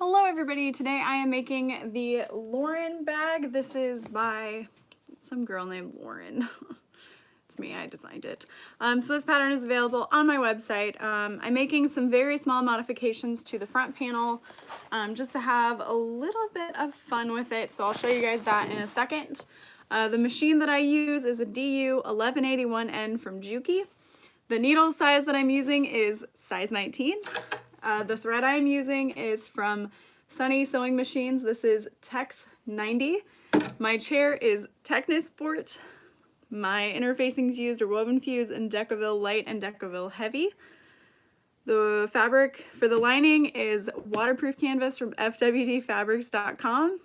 Hello everybody, today I am making the Lauren bag. This is by some girl named Lauren. It's me, I designed it. So this pattern is available on my website. I'm making some very small modifications to the front panel just to have a little bit of fun with it. So I'll show you guys that in a second. The machine that I use is a DU 1181N from Juki. The needle size that I'm using is size 19. The thread I'm using is from Sunny Sewing Machines. This is Tex 90. My chair is Technisport. My interfacings used are Woven Fuse and Decoville Light and Decoville Heavy. The fabric for the lining is waterproof canvas from fwdfabrics.com.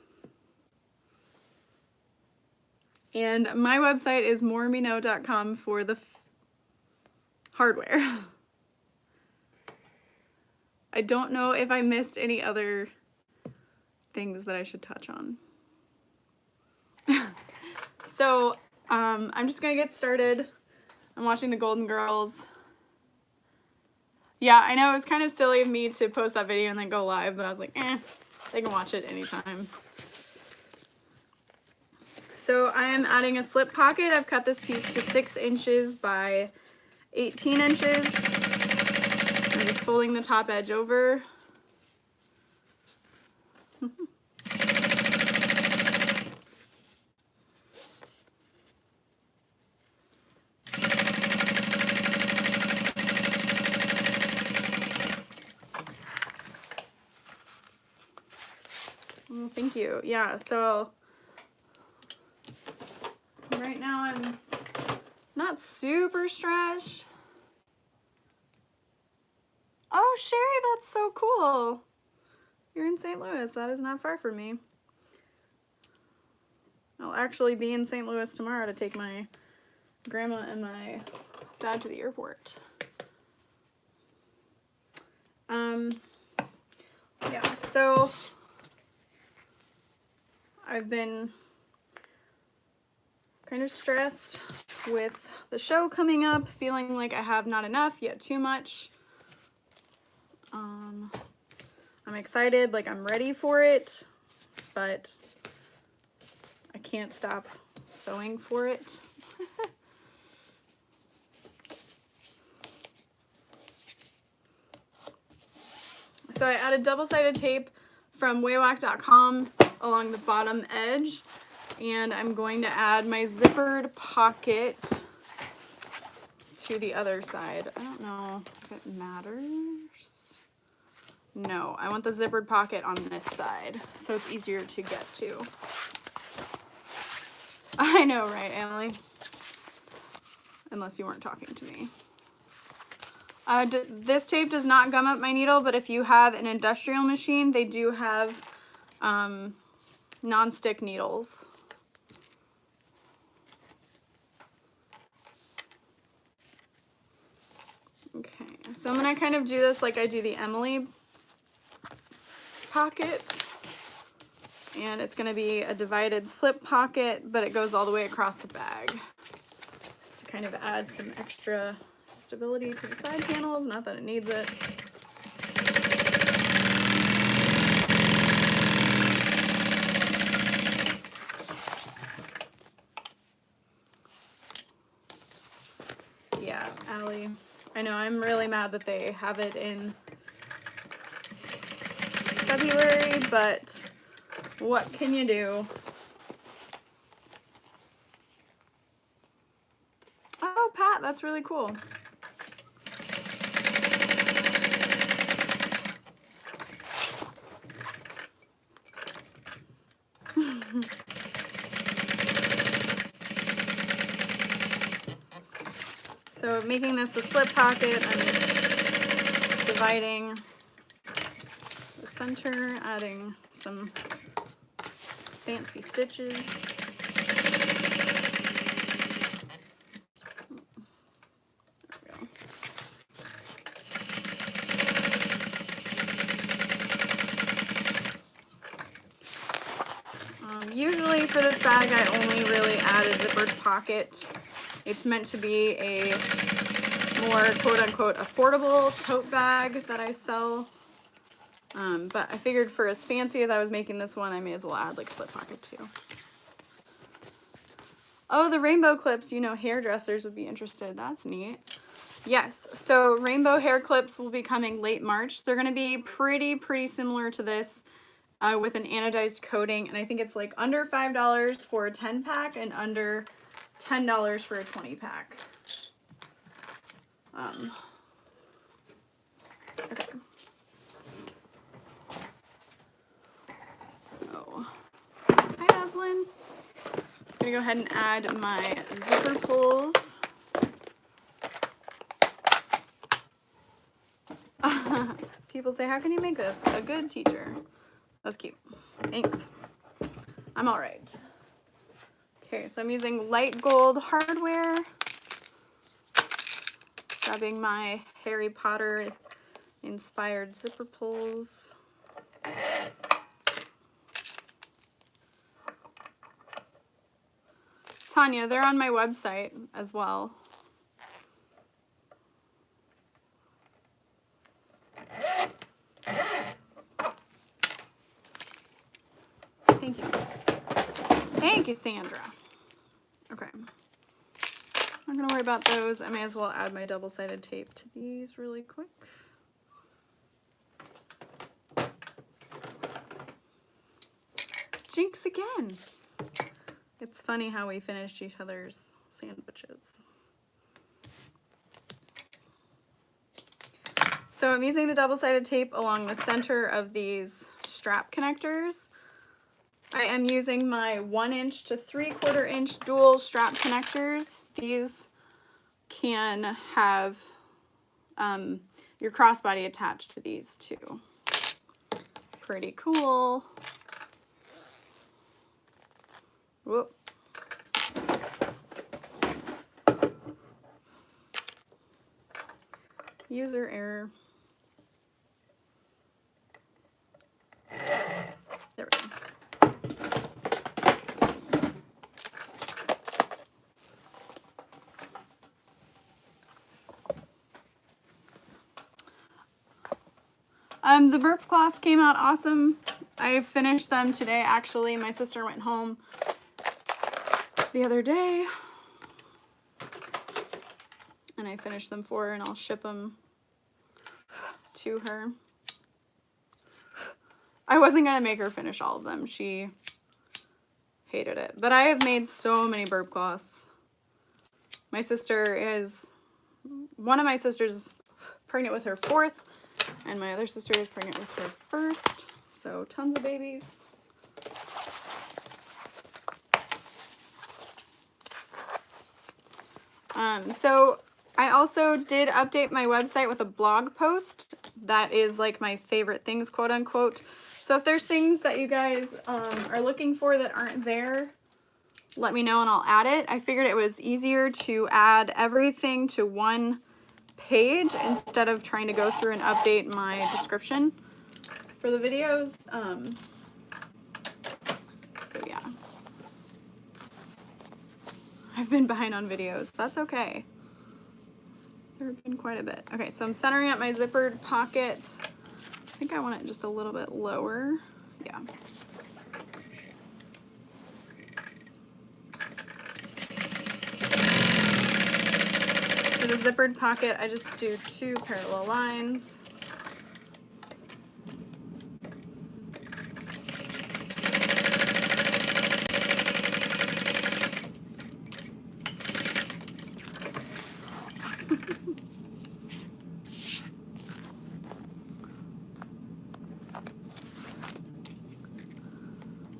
And my website is moremeknow.com for the hardware. I don't know if I missed any other things that I should touch on. So I'm just gonna get started. I'm watching the Golden Girls. Yeah, I know it was kind of silly of me to post that video and then go live, but I was like, they can watch it anytime. So I am adding a slip pocket. I've cut this piece to 6 inches by 18 inches. I'm just folding the top edge over. Well, thank you. Yeah, so right now I'm not super stretched. Oh, Sherry, that's so cool. You're in St. Louis. That is not far from me. I'll actually be in St. Louis tomorrow to take my grandma and my dad to the airport. Yeah, so I've been kind of stressed with the show coming up, feeling like I have not enough, yet too much. I'm excited, like I'm ready for it, but I can't stop sewing for it. So I added double-sided tape from wacom along the bottom edge, and I'm going to add my zippered pocket to the other side. I don't know if it matters. No, I want the zippered pocket on this side, so it's easier to get to. I know, right, Emily? Unless you weren't talking to me. This tape does not gum up my needle, but if you have an industrial machine, they do have non-stick needles. Okay, so I'm gonna kind of do this like I do the Emily pocket, and it's gonna be a divided slip pocket, but it goes all the way across the bag to kind of add some extra stability to the side panels, not that it needs it. Yeah, Allie, I know, I'm really mad that they have it in February, but what can you do? Oh, Pat, that's really cool. So making this a slip pocket, I'm dividing the center, adding some fancy stitches. There we go. Usually for this bag, I only really add a zippered pocket. It's meant to be a more quote-unquote affordable tote bag that I sell But I figured for as fancy as I was making this one, I may as well add like a slip pocket too. Oh, the rainbow clips, you know, hairdressers would be interested. That's neat. Yes, so rainbow hair clips will be coming late March. They're gonna be pretty similar to this with an anodized coating. And I think it's like under $5 for a 10 pack and under $10 for a 20 pack. Okay. So, hi Aslan. I'm gonna go ahead and add my zipper pulls. People say, how can you make this? A good teacher. That's cute. Thanks. I'm all right. Okay, so I'm using light gold hardware. Grabbing my Harry Potter inspired zipper pulls. Tanya, they're on my website as well. Thank you. Thank you, Sandra. Okay. I'm not gonna worry about those. I may as well add my double-sided tape to these really quick. Jinx again. It's funny how we finished each other's sandwiches. So I'm using the double-sided tape along the center of these strap connectors. I am using my 1" to 3/4 inch dual strap connectors. These can have your crossbody attached to these too. Pretty cool. Whoop. User error. There we go. The burp cloths came out awesome. I finished them today, actually. My sister went home the other day, and I finished them for her, and I'll ship them to her. I wasn't going to make her finish all of them. She hated it. But I have made so many burp cloths. My sister is, one of my sisters is pregnant with her 4th, and my other sister is pregnant with her 1st. So tons of babies. So I also did update my website with a blog post that is like my favorite things, quote unquote. So if there's things that you guys are looking for that aren't there, let me know and I'll add it. I figured it was easier to add everything to one page instead of trying to go through and update my description for the videos. So yeah. I've been behind on videos. That's okay. There have been quite a bit. Okay, so I'm centering up my zippered pocket. I think I want it just a little bit lower. Yeah. For the zippered pocket, I just do 2 parallel lines.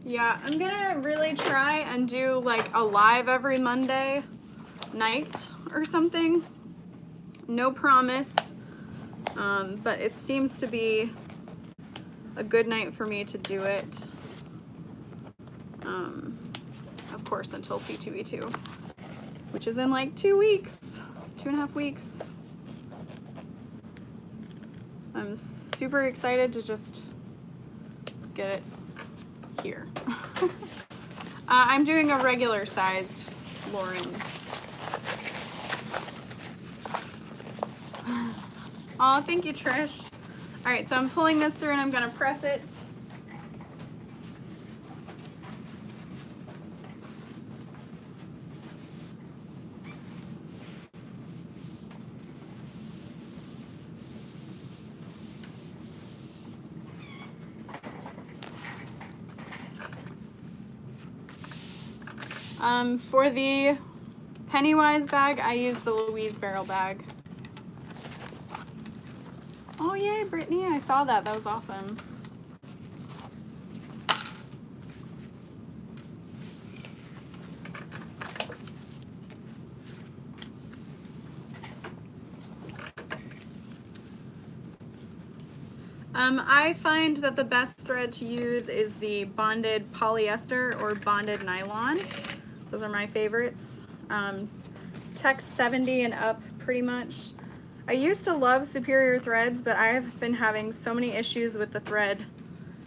Yeah, I'm gonna really try and do like a live every Monday night or something. No promise, but it seems to be a good night for me to do it. Of course, until C2E2, which is in like 2 weeks, 2.5 weeks. I'm super excited to just get it here. I'm doing a regular sized Lauren. Oh, thank you, Trish. All right, so I'm pulling this through and I'm gonna press it. For the Pennywise bag, I use the Louise barrel bag. Oh yay, Brittany, I saw that. That was awesome. I find that the best thread to use is the bonded polyester or bonded nylon. Those are my favorites. Tex 70 and up pretty much. I used to love Superior threads, but I have been having so many issues with the thread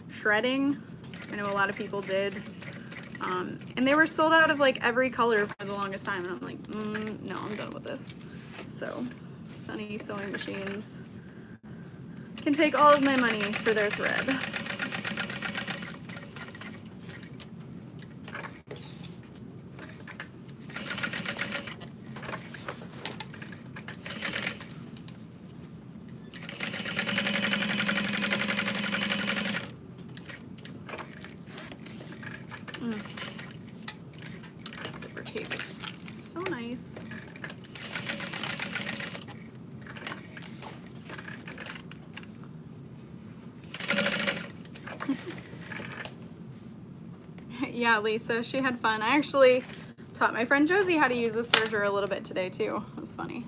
shredding. I know a lot of people did. And they were sold out of like every color for the longest time, and I'm like, no, I'm done with this. So, Sunny Sewing Machines can take all of my money for their thread. Zipper tape is so nice. Yeah, Lisa, she had fun. I actually taught my friend Josie how to use the serger a little bit today too. It was funny.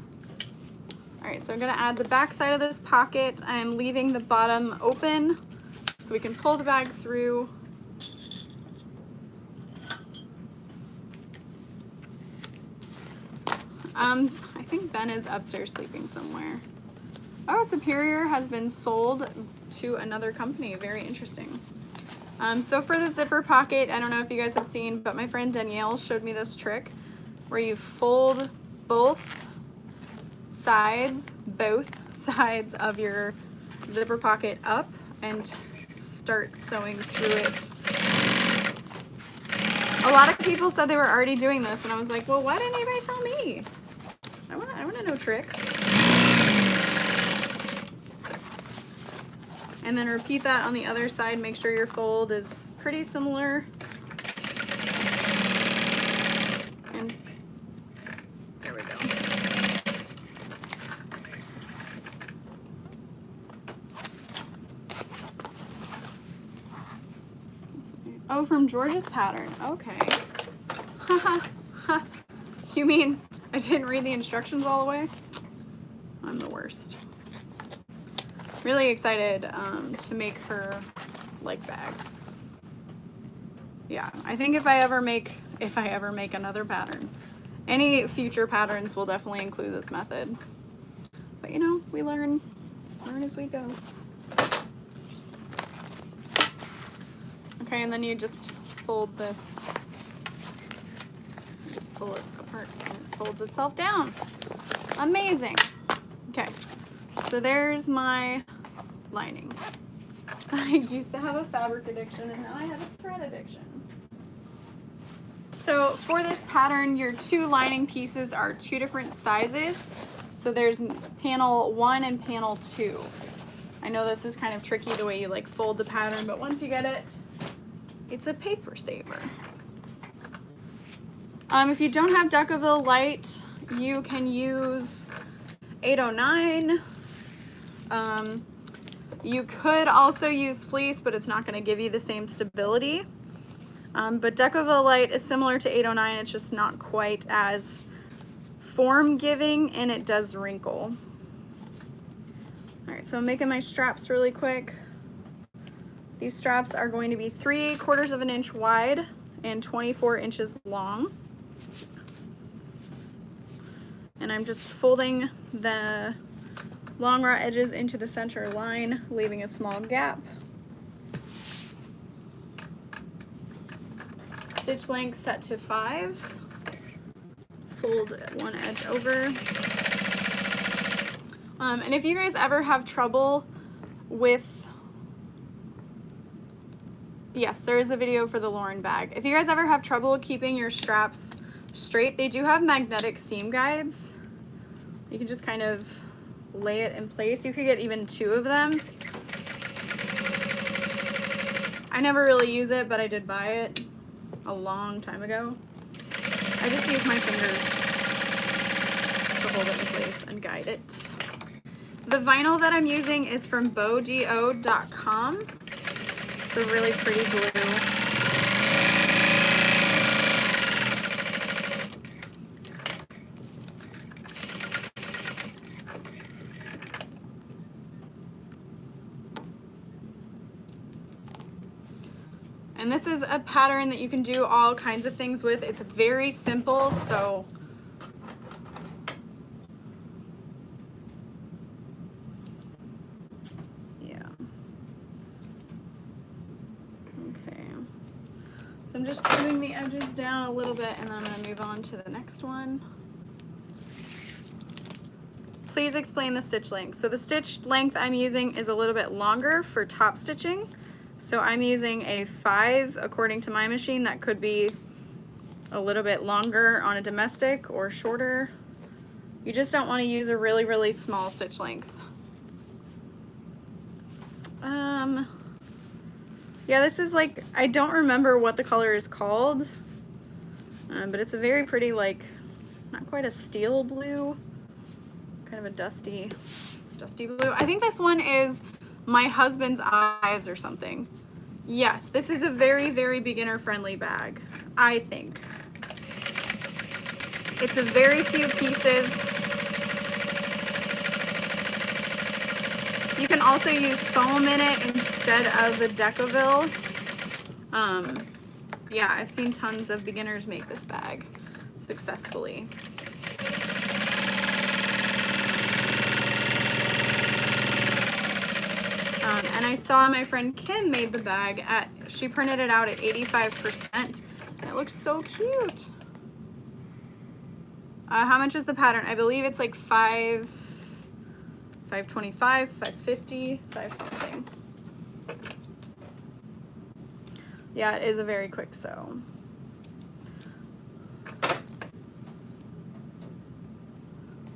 All right, so I'm gonna add the back side of this pocket. I'm leaving the bottom open so we can pull the bag through. I think Ben is upstairs sleeping somewhere. Oh, Superior has been sold to another company. Very interesting. So for the zipper pocket, I don't know if you guys have seen, but my friend Danielle showed me this trick where you fold both sides of your zipper pocket up and start sewing through it. A lot of people said they were already doing this, and I was like, well, why didn't anybody tell me? I wanna know tricks. And then repeat that on the other side. Make sure your fold is pretty similar. And there we go. Oh, from George's pattern. Okay. Haha. You mean I didn't read the instructions all the way? I'm the worst. Really excited to make her leg bag. Yeah, I think if I ever make another pattern, any future patterns will definitely include this method. But you know, we learn as we go. Okay, and then you just fold this, just pull it apart and it folds itself down. Amazing. Okay, so there's my lining. I used to have a fabric addiction and now I have a thread addiction. So for this pattern, your two lining pieces are two different sizes. So there's panel 1 and panel 2. I know this is kind of tricky the way you like fold the pattern, but once you get it, it's a paper saver. If you don't have Decaville Light, you can use 809. You could also use fleece, but it's not going to give you the same stability. But Decaville Light is similar to 809. It's just not quite as form-giving, and it does wrinkle. All right, so I'm making my straps really quick. These straps are going to be 3/4 of an inch wide and 24 inches long. And I'm just folding the long raw edges into the center line, leaving a small gap. Stitch length set to 5. Fold one edge over. And if you guys ever have trouble with, yes, there is a video for the Lauren bag. If you guys ever have trouble keeping your straps straight, they do have magnetic seam guides. You can just kind of lay it in place. You could get even 2 of them. I never really use it, but I did buy it a long time ago. I just use my fingers to hold it in place and guide it. The vinyl that I'm using is from bowdo.com. It's a really pretty blue. And this is a pattern that you can do all kinds of things with. It's very simple, so yeah. Okay. So I'm just trimming the edges down a little bit, and then I'm going to move on to the next one. Please explain the stitch length. So the stitch length I'm using is a little bit longer for top stitching. So I'm using a 5 according to my machine. That could be a little bit longer on a domestic or shorter. You just don't want to use a really, really small stitch length. Yeah, this is like, I don't remember what the color is called, but it's a very pretty, like, not quite a steel blue, kind of a dusty blue. I think this one is My Husband's Eyes or something. Yes, this is a very, very beginner friendly bag, I think. It's a very few pieces. You can also use foam in it instead of the Decoville. Yeah, I've seen tons of beginners make this bag successfully. And I saw my friend Kim made the bag she printed it out at 85%, and it looks so cute. How much is the pattern? I believe it's like $525, $550, $5 something. Yeah, it is a very quick sew.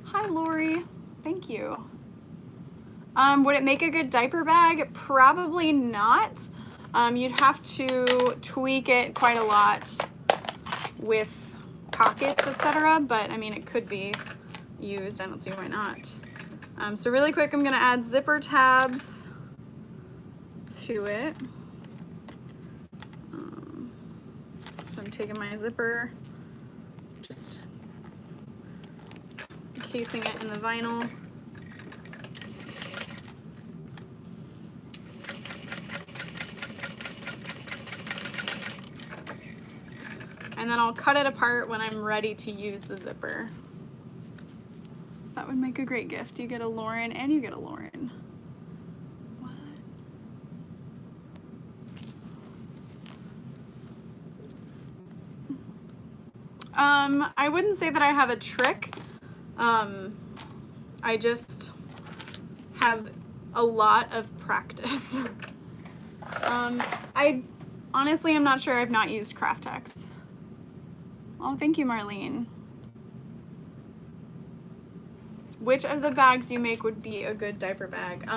Hi, Lori. Thank you. Would it make a good diaper bag? Probably not. You'd have to tweak it quite a lot with pockets, etc. But I mean, it could be used. I don't see why not. So really quick, I'm gonna add zipper tabs to it. So I'm taking my zipper, just encasing it in the vinyl. And then I'll cut it apart when I'm ready to use the zipper. That would make a great gift. You get a Lauren and you get a Lauren. What? I wouldn't say that I have a trick. I just have a lot of practice. I honestly am not sure. I've not used Craftex. Oh, thank you, Marlene. Which of the bags you make would be a good diaper bag?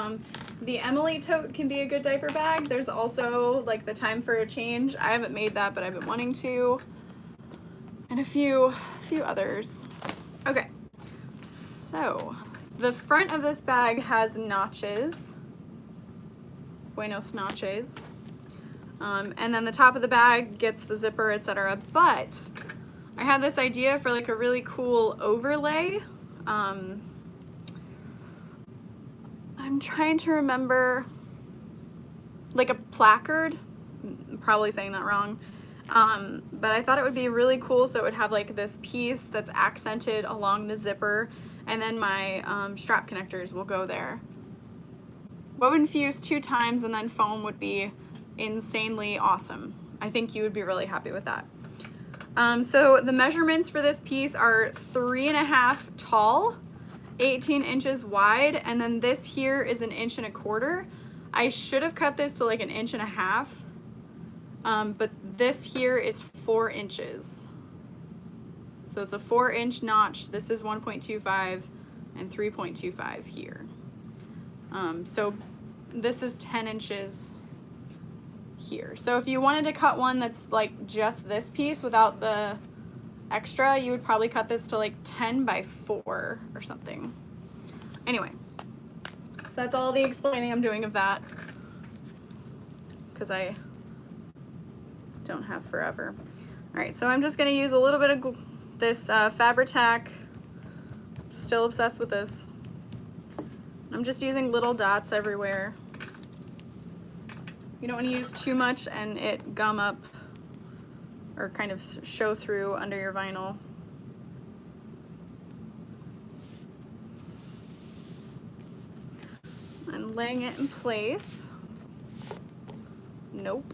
The Emily tote can be a good diaper bag. There's also like the Time for a Change. I haven't made that, but I've been wanting to. And a few others. Okay, so the front of this bag has notches. Buenos noches. And then the top of the bag gets the zipper, etc. But I had this idea for like a really cool overlay. I'm trying to remember, like a placard. I'm probably saying that wrong. But I thought it would be really cool, so it would have like this piece that's accented along the zipper, and then my strap connectors will go there. Woven fused 2 times and then foam would be insanely awesome. I think you would be really happy with that. So the measurements for this piece are 3.5 tall, 18 inches wide, and then this here is 1.25 inches. I should have cut this to like 1.5 inches, but this here is 4 inches. So it's a 4-inch notch. This is 1.25 and 3.25 here. So this is 10 inches here. So if you wanted to cut one that's like just this piece without the extra, you would probably cut this to like 10 by 4 or something. Anyway, so that's all the explaining I'm doing of that, because I don't have forever. All right, so I'm just gonna use a little bit of this Fabri-Tac. Still obsessed with this. I'm just using little dots everywhere. You don't want to use too much and it gum up or kind of show through under your vinyl. And laying it in place. Nope.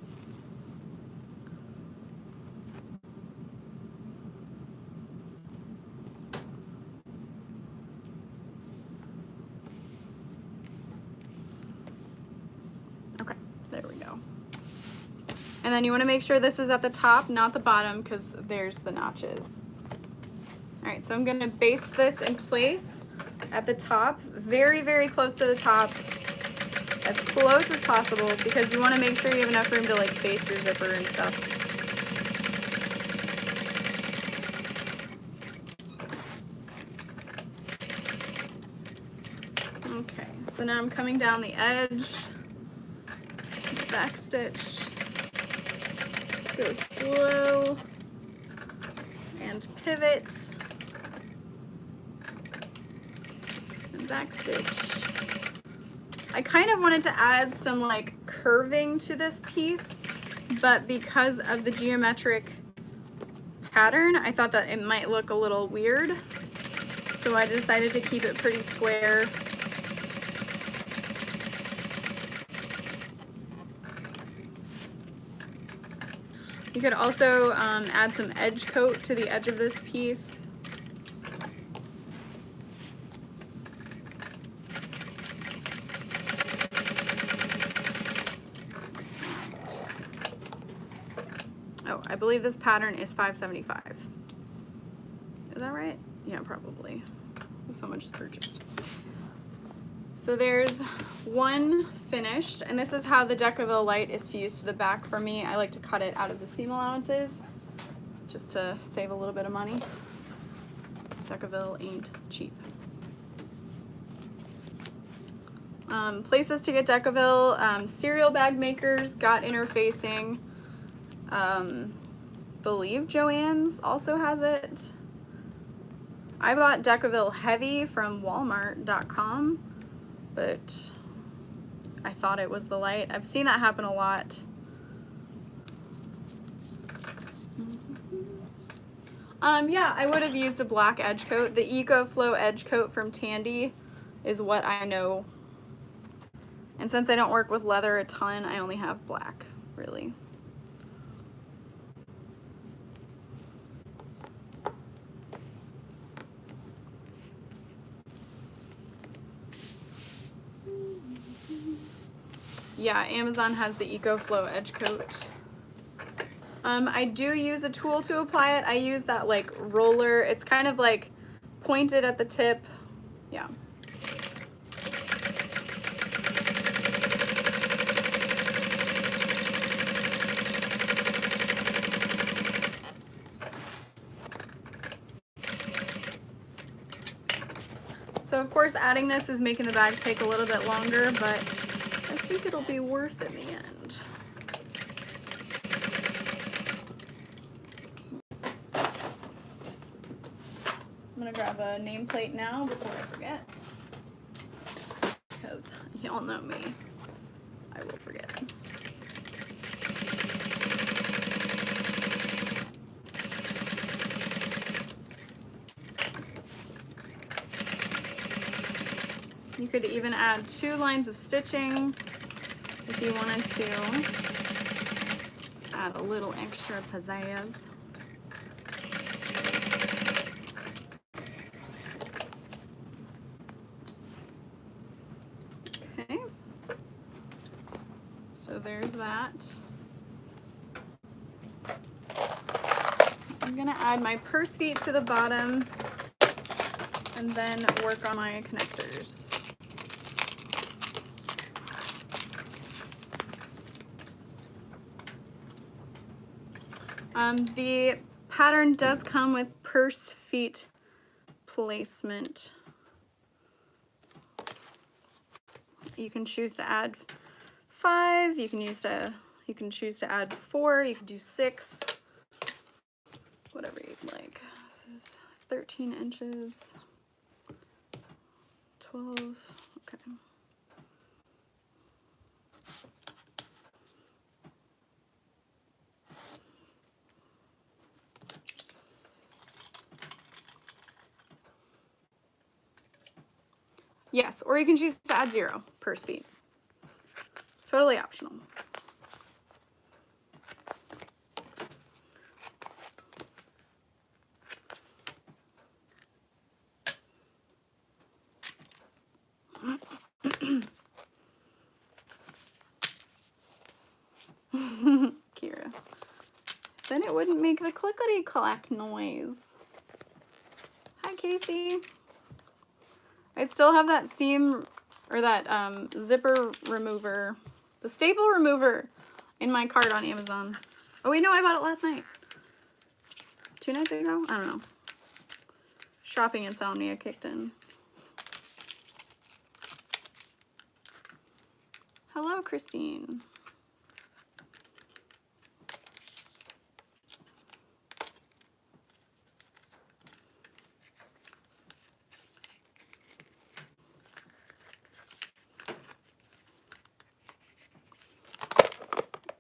Okay, there we go. And then you want to make sure this is at the top, not the bottom, because there's the notches. All right, so I'm going to base this in place at the top, very, very close to the top, as close as possible, because you want to make sure you have enough room to like base your zipper and stuff. Okay, so now I'm coming down the edge, back stitch, go slow, and pivot, and back stitch. I kind of wanted to add some like curving to this piece, but because of the geometric pattern, I thought that it might look a little weird. So I decided to keep it pretty square. You could also add some edge coat to the edge of this piece. Oh, I believe this pattern is 575. Is that right? Yeah, probably. Someone just purchased. So there's one finished, and this is how the Decaville light is fused to the back for me. I like to cut it out of the seam allowances just to save a little bit of money. Decaville ain't cheap. Places to get Decaville, cereal bag makers got interfacing. Believe Joann's also has it. I bought Decaville Heavy from Walmart.com, but I thought it was the light. I've seen that happen a lot. Yeah, I would have used a black edge coat. The EcoFlow edge coat from Tandy is what I know. And since I don't work with leather a ton, I only have black, really. Yeah, Amazon has the EcoFlow edge coat. I do use a tool to apply it. I use that like roller. It's kind of like pointed at the tip. Yeah. So of course adding this is making the bag take a little bit longer, but I think it'll be worth it in the end. I'm gonna grab a nameplate now before I forget, because y'all know me, I will forget. You could even add 2 lines of stitching if you wanted to add a little extra pizzazz. Okay. So there's that. I'm gonna add my purse feet to the bottom and then work on my connectors. The pattern does come with purse feet placement. You can choose to add 5, you can choose to add 4, you can do 6, whatever you'd like. This is 13 inches, 12, okay. Yes, or you can choose to add 0 purse feet. Totally optional. Kira. Then it wouldn't make the clickety-clack noise. Hi, Casey. I still have that seam, or that zipper remover, the staple remover in my cart on Amazon. Oh wait, no, I bought it last night. 2 nights ago? I don't know. Shopping insomnia kicked in. Hello, Christine.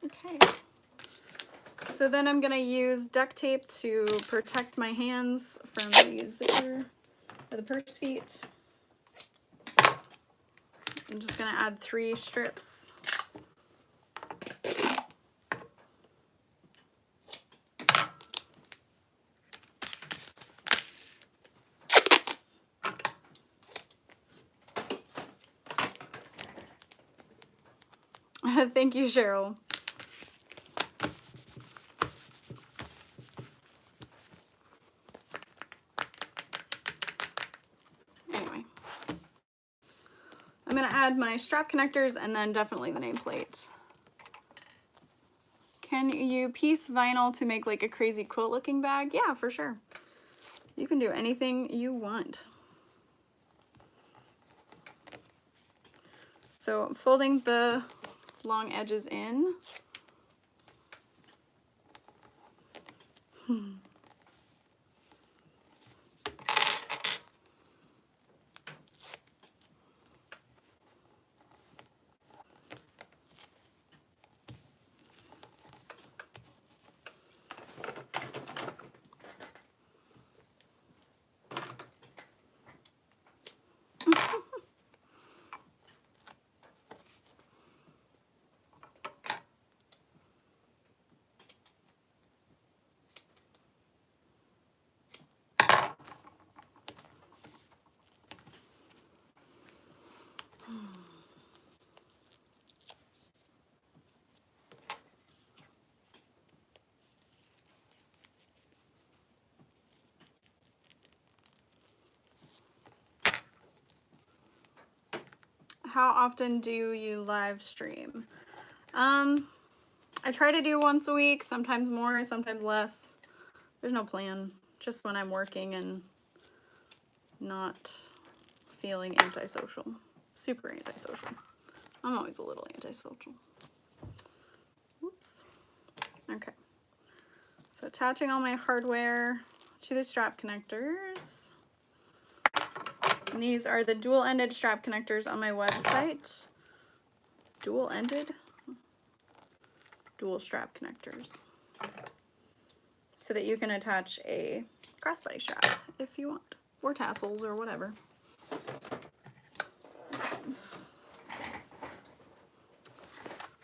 Okay. So then I'm gonna use duct tape to protect my hands from the zipper or the purse feet. I'm just gonna add 3 strips. Thank you, Cheryl. Anyway, I'm gonna add my strap connectors and then definitely the nameplate. Can you piece vinyl to make like a crazy quilt looking bag? Yeah, for sure. You can do anything you want. So I'm folding the long edges in. How often do you live stream? I try to do once a week, sometimes more, sometimes less. There's no plan, just when I'm working and not feeling antisocial. Super antisocial. I'm always a little antisocial. Oops. Okay. So attaching all my hardware to the strap connectors. And these are the dual-ended strap connectors on my website. Dual-ended? Dual strap connectors. So that you can attach a crossbody strap if you want, or tassels or whatever.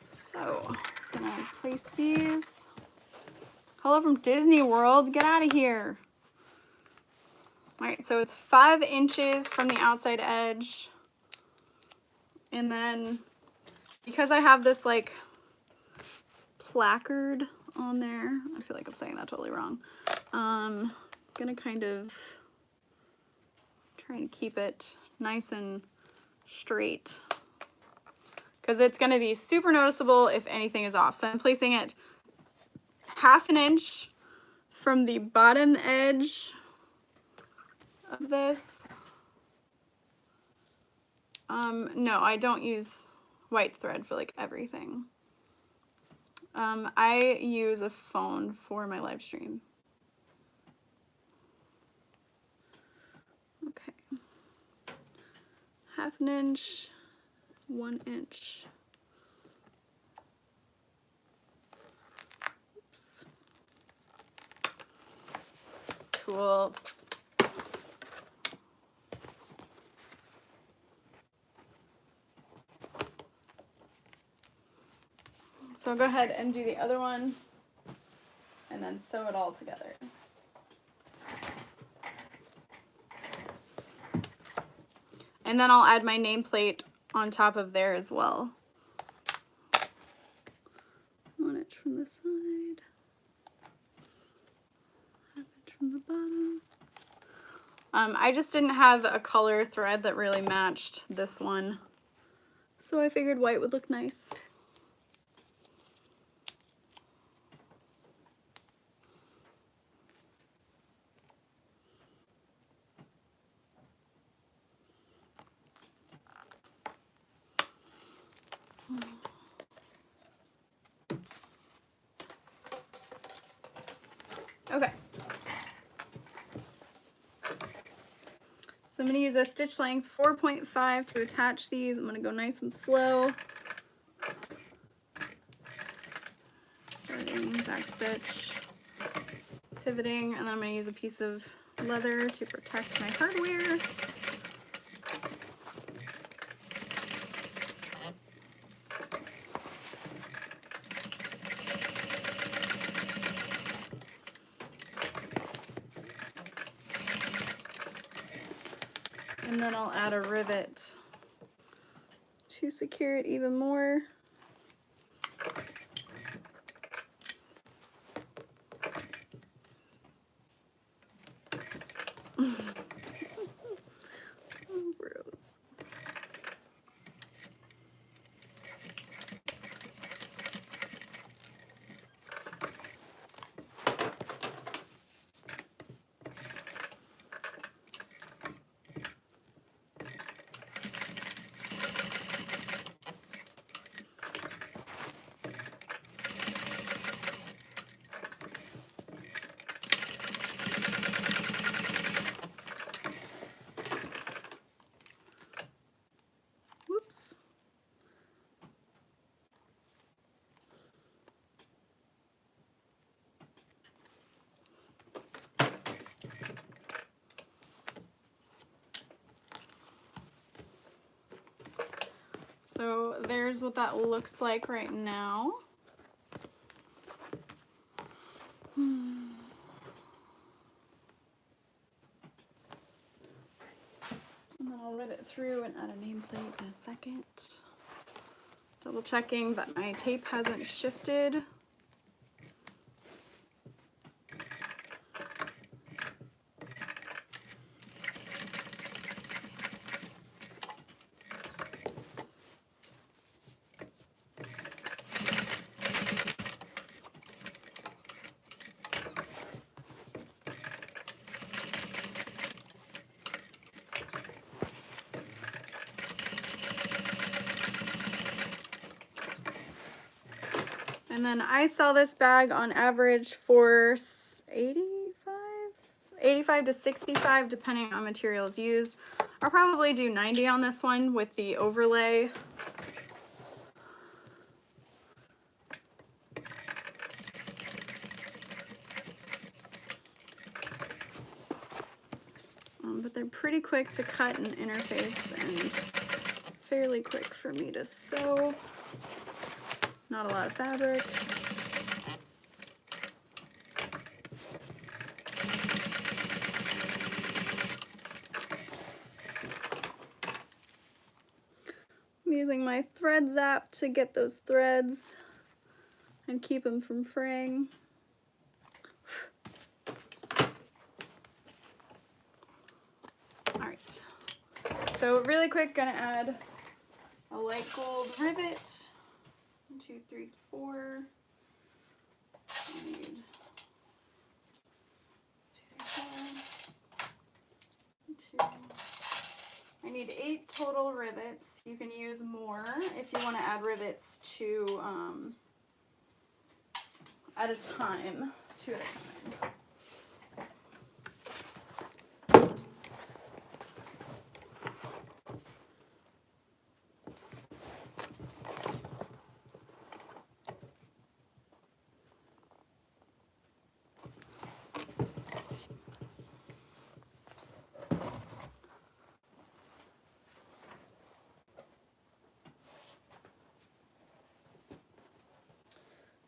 So, I'm gonna place these. Hello from Disney World, get out of here. All right, so it's 5 inches from the outside edge. And then, because I have this like placard on there. I feel like I'm saying that totally wrong. Gonna kind of try to keep it nice and straight because it's gonna be super noticeable if anything is off. So I'm placing it 1/2 inch from the bottom edge of this. No, I don't use white thread for like everything. I use a phone for my live stream. Okay. 1/2 inch, 1 inch. Oops. Cool. So go ahead and do the other one and then sew it all together. And then I'll add my nameplate on top of there as well. 1 inch from the side, 1/2 inch from the bottom. I just didn't have a color thread that really matched this one, so I figured white would look nice. Okay. So I'm going to use a stitch length 4.5 to attach these. I'm going to go nice and slow. Starting back stitch, pivoting, and then I'm going to use a piece of leather to protect my hardware. And then I'll add a rivet to secure it even more. Oh, gross. Whoops. So there's what that looks like right now. And then I'll read it through and add a nameplate in a second. Double checking that my tape hasn't shifted. And then I sell this bag on average for 85 to 65 depending on materials used. I'll probably do 90 on this one with the overlay. But they're pretty quick to cut and interface and fairly quick for me to sew. Not a lot of fabric. I'm using my thread zap to get those threads and keep them from fraying. All right, so really quick, gonna add a light gold rivet. 1, 2, 3, 4. I need 2, 3, 4. 2. I need 8 total rivets. You can use more if you want to add rivets to at a time, 2 at a time.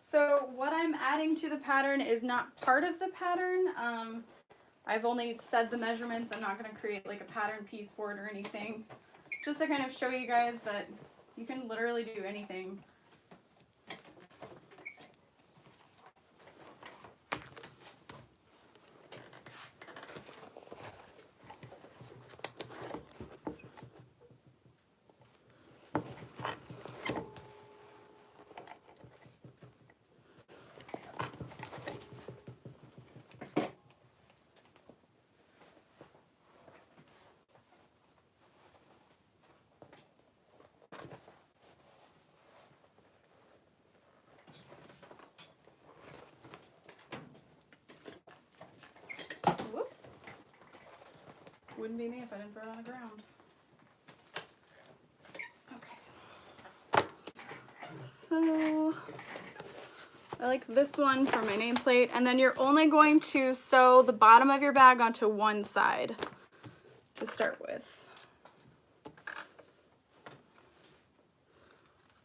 So what I'm adding to the pattern is not part of the pattern. I've only said the measurements. I'm not going to create like a pattern piece for it or anything. Just to kind of show you guys that you can literally do anything. Whoops. Wouldn't be me if I didn't throw it on the ground. Okay. So I like this one for my nameplate, and then you're only going to sew the bottom of your bag onto one side to start with.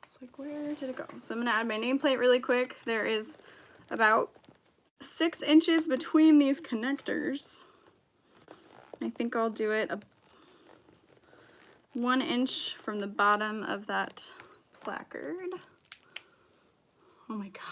It's like, where did it go? So I'm gonna add my nameplate really quick. There is about 6 inches between these connectors. I think I'll do it 1 inch from the bottom of that placard. Oh my God.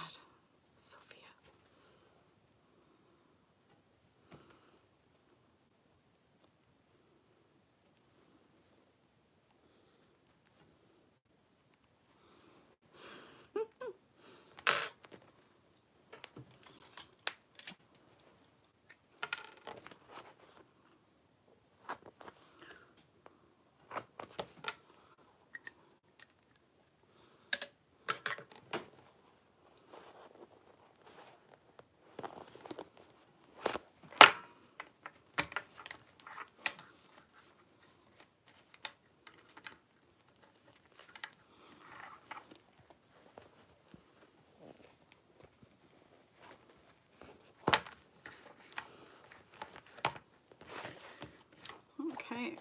Okay.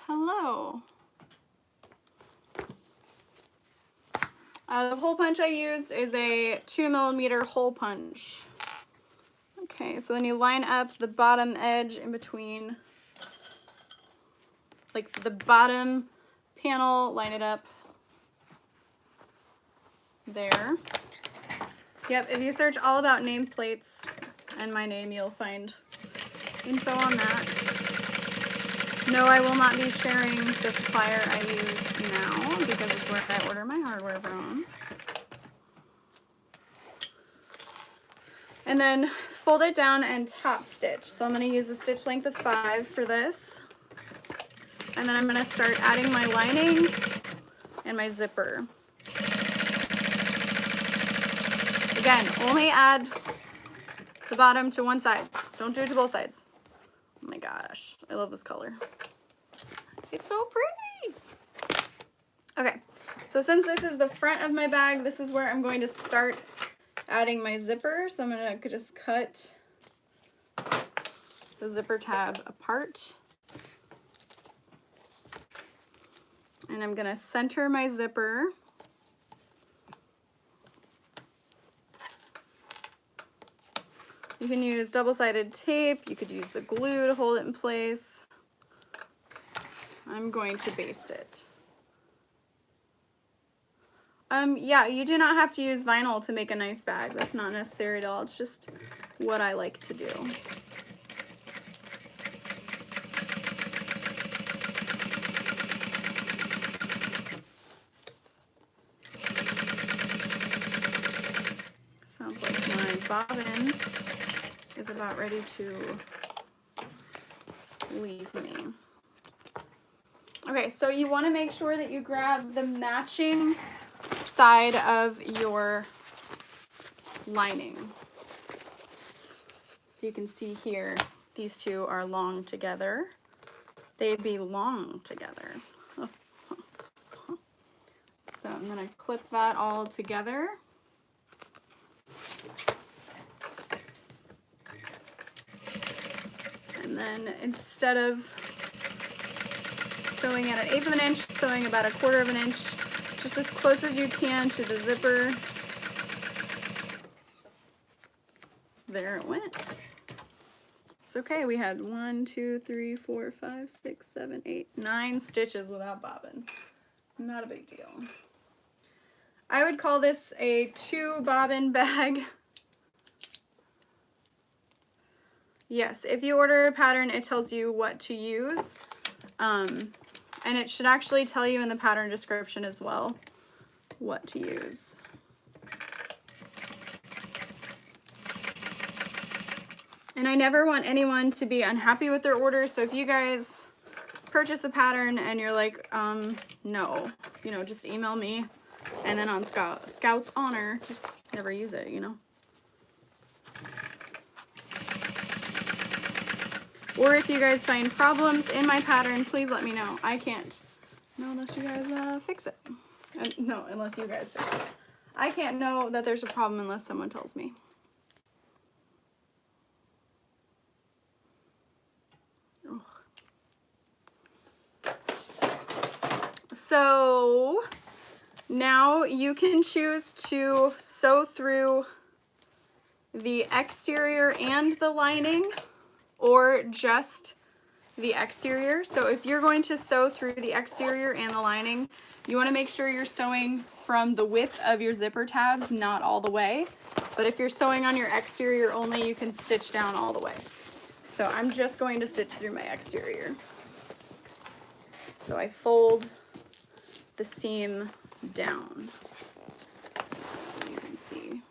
Hello. The hole punch I used is a 2mm hole punch. Okay, so then you line up the bottom edge in between, like the bottom panel, line it up there. Yep, if you search all about nameplates and my name, you'll find info on that. No, I will not be sharing the supplier I use now because it's where I order my hardware from. And then fold it down and top stitch. So I'm going to use a stitch length of 5 for this. And then I'm going to start adding my lining and my zipper. Again, only add the bottom to one side. Don't do it to both sides. Oh my gosh, I love this color. It's so pretty. Okay, so since this is the front of my bag, this is where I'm going to start adding my zipper. So I'm going to just cut the zipper tab apart. And I'm going to center my zipper. You can use double-sided tape. You could use the glue to hold it in place. I'm going to baste it. Yeah, you do not have to use vinyl to make a nice bag. That's not necessary at all. It's just what I like to do. Sounds like my bobbin is about ready to leave me. Okay, so you want to make sure that you grab the matching side of your lining. So you can see here, these two are long together. They belong together. So I'm going to clip that all together. And then instead of sewing at 1/8 of an inch, sewing about 1/4 of an inch, just as close as you can to the zipper. There it went. It's okay, we had 1, 2, 3, 4, 5, 6, 7, 8, 9 stitches without bobbin. Not a big deal. I would call this a 2 bobbin bag. Yes, if you order a pattern, it tells you what to use. And it should actually tell you in the pattern description as well what to use. And I never want anyone to be unhappy with their order, so if you guys purchase a pattern and you're like, no, you know, just email me, and then on Scout's honor, just never use it, you know. Or if you guys find problems in my pattern, please let me know. I can't know unless you guys fix it. No, unless you guys fix it. I can't know that there's a problem unless someone tells me. So now you can choose to sew through the exterior and the lining, or just the exterior. So if you're going to sew through the exterior and the lining, you want to make sure you're sewing from the width of your zipper tabs, not all the way. But if you're sewing on your exterior only, you can stitch down all the way. So I'm just going to stitch through my exterior. So I fold the seam down. You can see.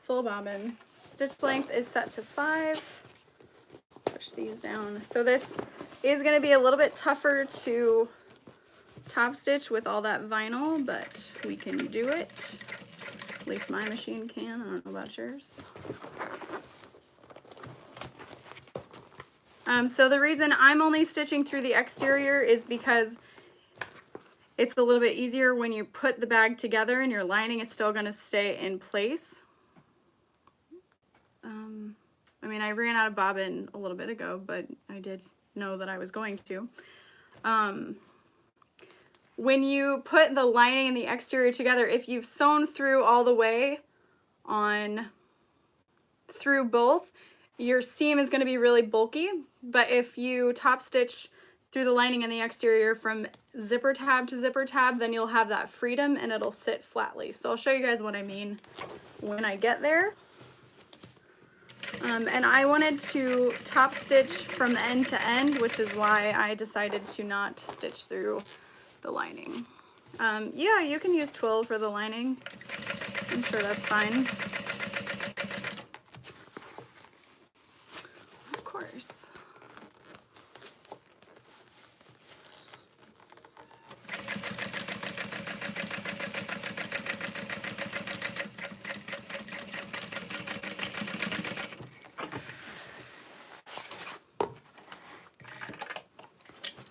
Full bobbin. Stitch length is set to 5. Push these down. So this is going to be a little bit tougher to top stitch with all that vinyl, but we can do it. At least my machine can. I don't know about yours. So the reason I'm only stitching through the exterior is because it's a little bit easier when you put the bag together and your lining is still going to stay in place. I mean, I ran out of bobbin a little bit ago, but I did know that I was going to. When you put the lining and the exterior together, if you've sewn through all the way through both, your seam is going to be really bulky. But if you top stitch through the lining and the exterior from zipper tab to zipper tab, then you'll have that freedom and it'll sit flatly. So I'll show you guys what I mean when I get there. And I wanted to top stitch from end to end, which is why I decided to not stitch through the lining. Yeah, you can use twill for the lining. I'm sure that's fine. Of course.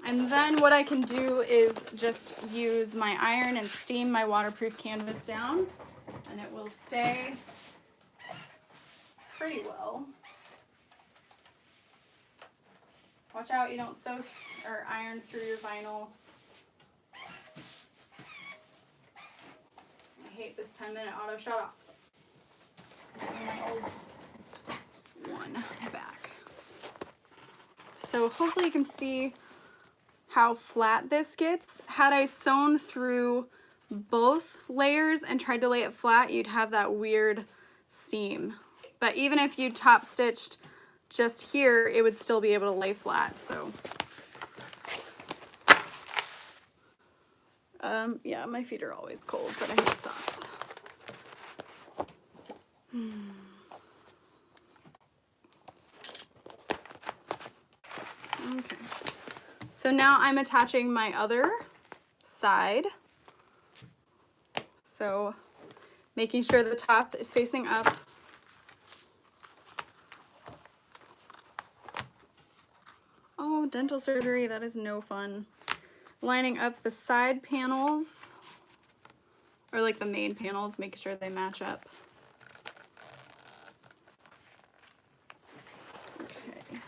And then what I can do is just use my iron and steam my waterproof canvas down, and it will stay pretty well. Watch out you don't soak or iron through your vinyl. I hate this 10-minute auto shut off. my old one back. So hopefully you can see how flat this gets. Had I sewn through both layers and tried to lay it flat, you'd have that weird seam. But even if you top stitched just here, it would still be able to lay flat. So yeah, my feet are always cold, but I hate socks. Okay, so now I'm attaching my other side. So making sure the top is facing up. Oh, dental surgery, that is no fun. Lining up the side panels, or like the main panels, making sure they match up. Okay.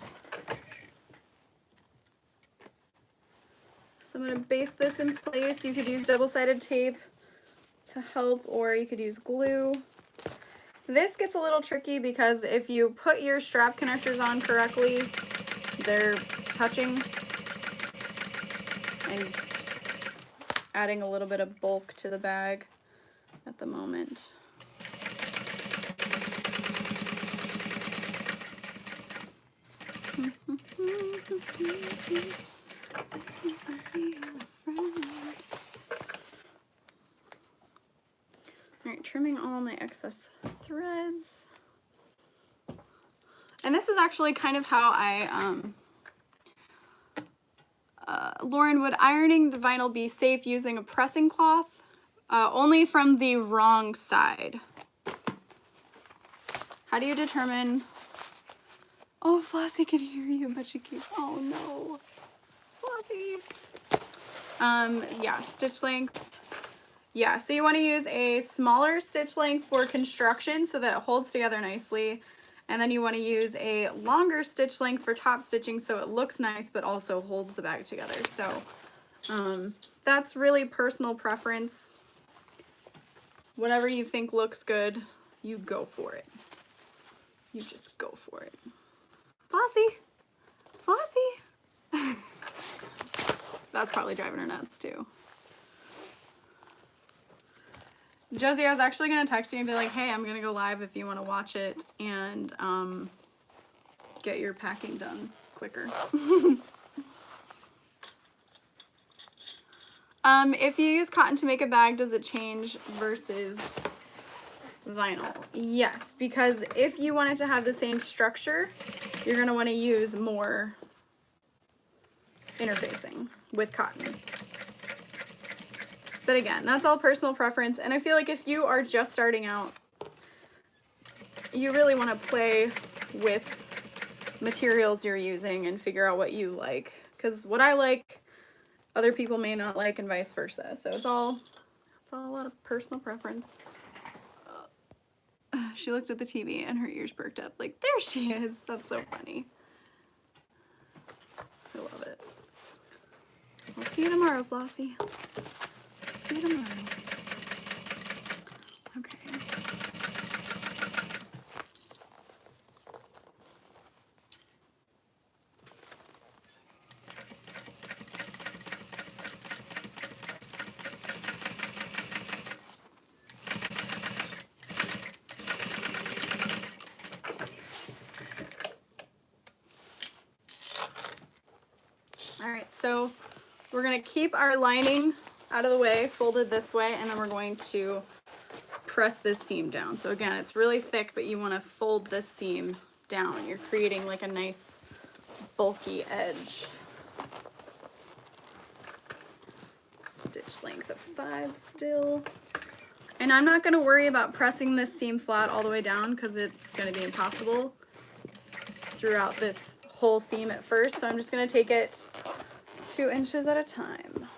So I'm going to baste this in place. You could use double-sided tape to help, or you could use glue. This gets a little tricky because if you put your strap connectors on correctly, they're touching and adding a little bit of bulk to the bag at the moment. Alright, trimming all my excess threads. And this is actually kind of how I, Lauren, would ironing the vinyl be safe using a pressing cloth? Only from the wrong side. How do you determine? Oh, Flossie can hear you, but she keeps, oh no. Flossie. Yeah, stitch length. Yeah, so you want to use a smaller stitch length for construction so that it holds together nicely. And then you want to use a longer stitch length for top stitching so it looks nice but also holds the bag together. So that's really personal preference. Whatever you think looks good, you go for it. You just go for it. Flossie! Flossie! That's probably driving her nuts too. Josie, I was actually going to text you and be like, hey, I'm going to go live if you want to watch it and get your packing done quicker. If you use cotton to make a bag, does it change versus vinyl? Yes, because if you want it to have the same structure, you're going to want to use more interfacing with cotton. But again, that's all personal preference, and I feel like if you are just starting out, you really want to play with materials you're using and figure out what you like, because what I like, other people may not like, and vice versa. So it's all a lot of personal preference. She looked at the TV and her ears perked up, like, there she is. That's so funny. I love it. I'll see you tomorrow, Flossie. See you tomorrow. Okay. All right, so we're going to keep our lining out of the way, folded this way, and then we're going to press this seam down. So again, it's really thick, but you want to fold this seam down. You're creating like a nice bulky edge. Stitch length of 5 still. And I'm not going to worry about pressing this seam flat all the way down because it's going to be impossible throughout this whole seam at first. So I'm just going to take it 2 inches at a time.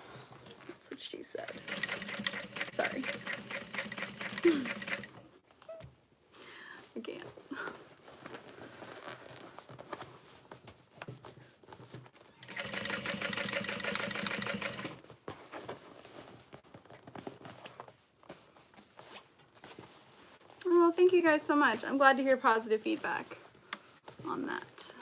That's what she said. Sorry. I can't. Oh, thank you guys so much. I'm glad to hear positive feedback on that.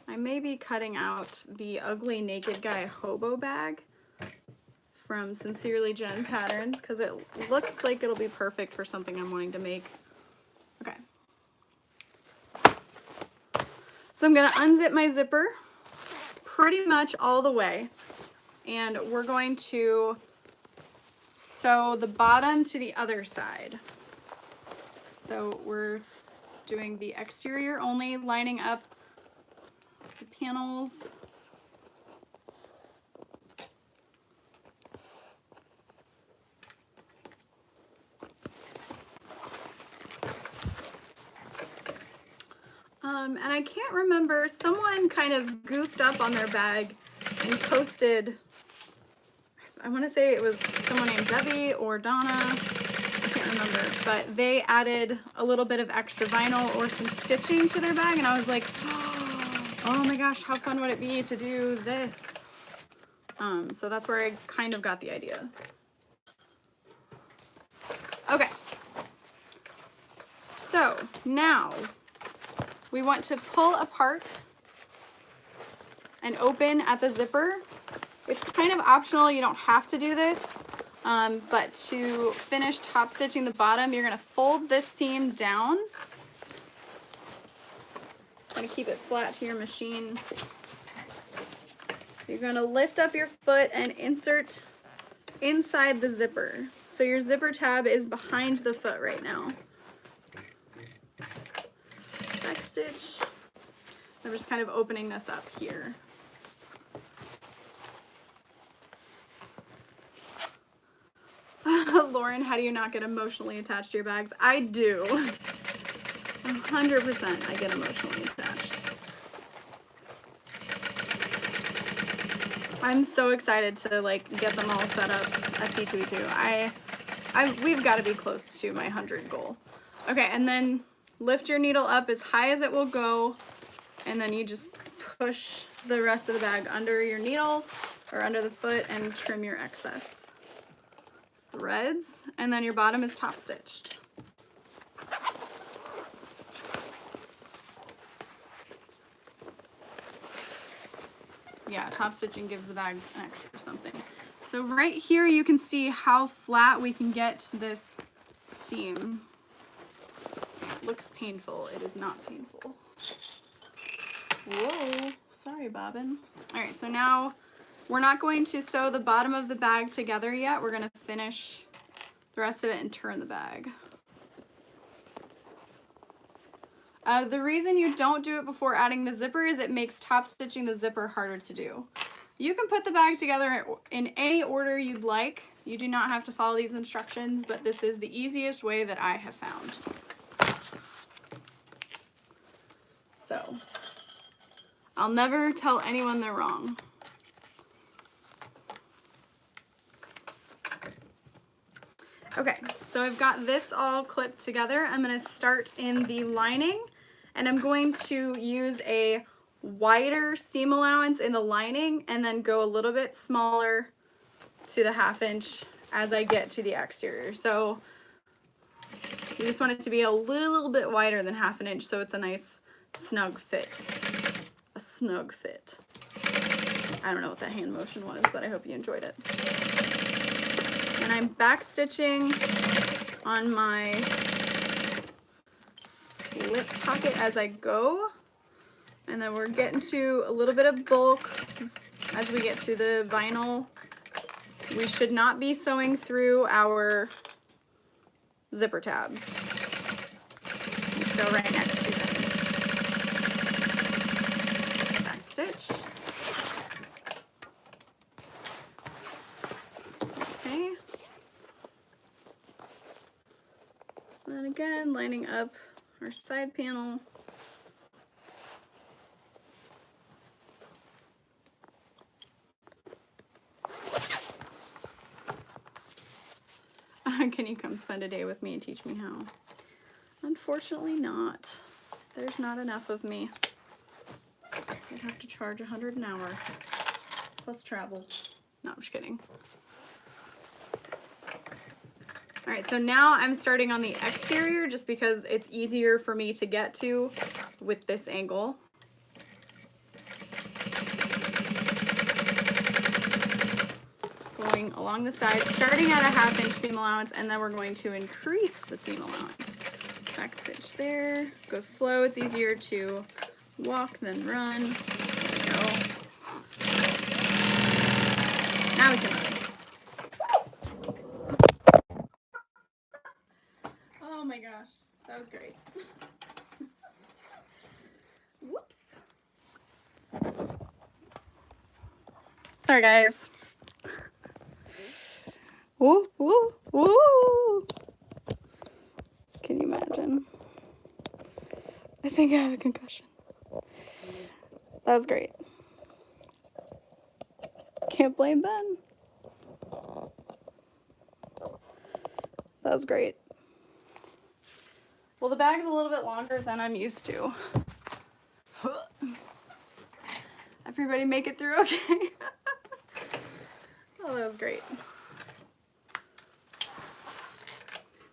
I may be cutting out the ugly naked guy hobo bag from Sincerely Jen Patterns because it looks like it'll be perfect for something I'm wanting to make. Okay. So I'm gonna unzip my zipper pretty much all the way, and we're going to sew the bottom to the other side. So we're doing the exterior only, lining up the panels. And I can't remember, someone kind of goofed up on their bag and posted, I want to say it was someone named Debbie or Donna, I can't remember, but they added a little bit of extra vinyl or some stitching to their bag, and I was like, oh my gosh, how fun would it be to do this? So that's where I kind of got the idea. Okay, so now we want to pull apart and open at the zipper. It's kind of optional, you don't have to do this, but to finish top stitching the bottom, you're gonna fold this seam down. Gonna keep it flat to your machine. You're gonna lift up your foot and insert inside the zipper. So your zipper tab is behind the foot right now. Back stitch. I'm just kind of opening this up here. Lauren, how do you not get emotionally attached to your bags? I do. 100% I get emotionally attached. I'm so excited to like get them all set up at C2E2. We've got to be close to my 100 goal. Okay, and then lift your needle up as high as it will go, and then you just push the rest of the bag under your needle or under the foot and trim your excess threads, and then your bottom is top stitched. Yeah, top stitching gives the bag an extra something. So right here you can see how flat we can get this seam. It looks painful. It is not painful. Whoa, sorry, Bobbin. All right, so now we're not going to sew the bottom of the bag together yet. We're gonna finish the rest of it and turn the bag. The reason you don't do it before adding the zipper is it makes top stitching the zipper harder to do. You can put the bag together in any order you'd like. You do not have to follow these instructions, but this is the easiest way that I have found. So, I'll never tell anyone they're wrong. Okay, so I've got this all clipped together. I'm gonna start in the lining, and I'm going to use a wider seam allowance in the lining and then go a little bit smaller to the 1/2 inch as I get to the exterior. So you just want it to be a little bit wider than 1/2 inch so it's a nice snug fit. A snug fit. I don't know what that hand motion was, but I hope you enjoyed it. And I'm back stitching on my slip pocket as I go. And then we're getting to a little bit of bulk as we get to the vinyl. We should not be sewing through our zipper tabs. sew right next to them. Back stitch. Okay. And then again, lining up our side panel. Can you come spend a day with me and teach me how? Unfortunately not. There's not enough of me. I'd have to charge $100 an hour plus travel. No, I'm just kidding. All right, so now I'm starting on the exterior just because it's easier for me to get to with this angle. Going along the side, starting at a 1/2 inch seam allowance, and then we're going to increase the seam allowance. Back stitch there, go slow, it's easier to walk than run. There we go. Now we can run. Oh my gosh, that was great. Whoops. Sorry guys. Woo, woo, woo. Can you imagine? I think I have a concussion. That was great. Can't blame Ben. That was great. Well, the bag's a little bit longer than I'm used to. Everybody make it through okay? Oh, that was great.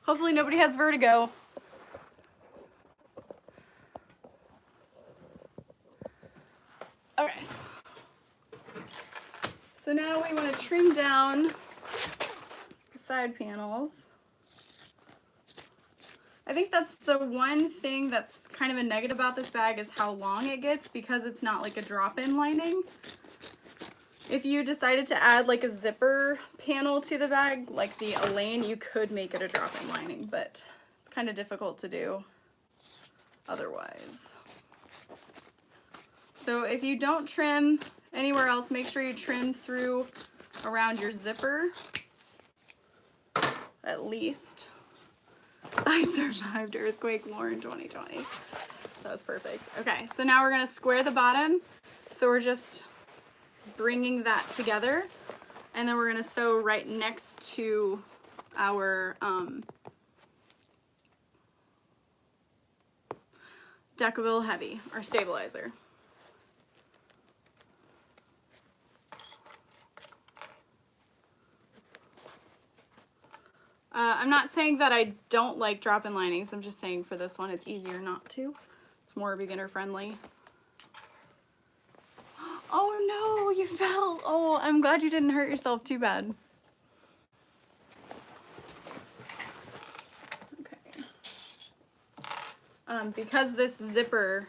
Hopefully nobody has vertigo. Okay. So now we want to trim down the side panels. I think that's the one thing that's kind of a negative about this bag is how long it gets because it's not like a drop-in lining. If you decided to add like a zipper panel to the bag, like the Elaine, you could make it a drop-in lining, but it's kind of difficult to do otherwise. So if you don't trim anywhere else, make sure you trim through around your zipper, at least. I survived earthquake Lauren 2020. That was perfect. Okay, so now we're gonna square the bottom. So we're just bringing that together, and then we're gonna sew right next to our Decaville Heavy, our stabilizer. I'm not saying that I don't like drop-in linings, I'm just saying for this one it's easier not to. It's more beginner friendly. Oh no, you fell! Oh, I'm glad you didn't hurt yourself too bad. Okay. Because this zipper